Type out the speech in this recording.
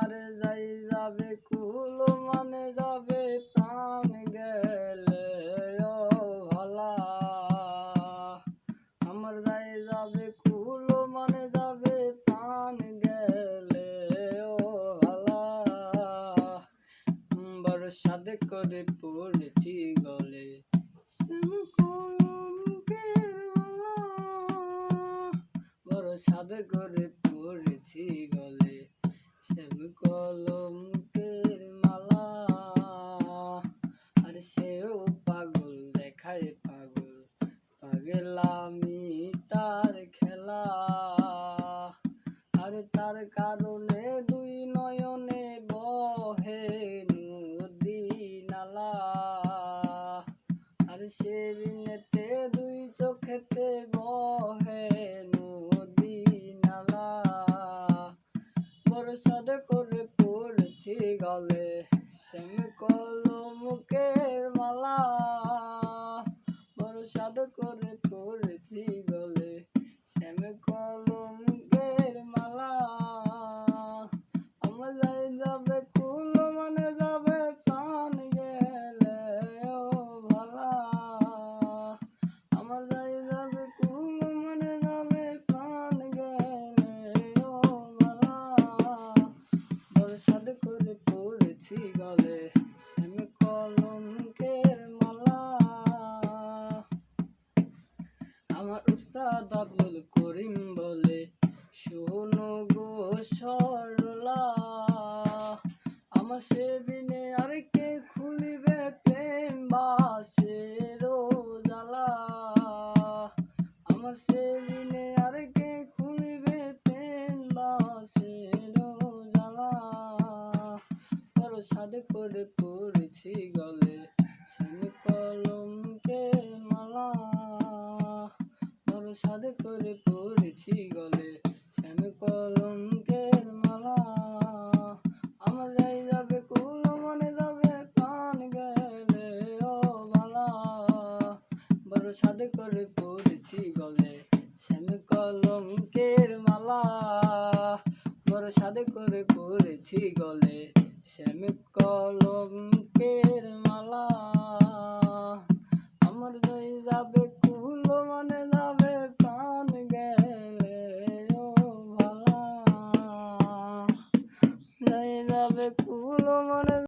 আমার যাই যাবে কুল মানে যাবে প্রাণ গেলে ও ভালা। আমার যাই যাবে কুল মানে যাবে প্রাণ গেলে ও ভালা। বড় সাদ করে পড়েছি গলে শ্যাম কলঙ্কের মালা। বড় সাদ করে পড়েছি গলে শ্যাম কলঙ্কের মালা। আর সেও পাগল দেখায় পাগল, পাগলামি তার খেলা। আর তার কারণে দুই নয়নে বহে নদী নালা। আর সে বিনেতে দুই চোখেতে বহে নদী নালা। বড় সাদ করে পড়েছি গলে শ্যাম কলঙ্কের মালা। বড় সাদ করে পড়েছি গলে শ্যাম কলঙ্কের মালা। আমার যাই যাবে কুল মানে যাবে প্রাণ গেলে ও ভালা। আমার যাই যাবে কুল মানে যাবে প্রাণ গেলে ও ভালা। বড় সাদ করে পড়েছি গলে শ্যাম কলঙ্কের মালা। আমার উস্তাদ আব্দুল করিম বলে শোনো গো সরলা। আমার সেদিনে আর কে খুলিবে প্রেম বাসের জ্বালা। আমার সেদিনে আর কে খুলিবে প্রেম বাসের জ্বালা। বড় সাদ করে পড়েছি গলে শ্যাম কলঙ্কের মালা। বড় সাদ করে পড়েছি গলে শ্যাম কলঙ্কের মালা। আমার যাই যাবে কুল মানে যাবে প্রাণ গেলে ও ভালা। বড় সাদ করে পড়েছি গলে শ্যাম কলঙ্কের মালা। বড় সাদ করে পড়েছি গলে শ্যাম কলঙ্কের মালা।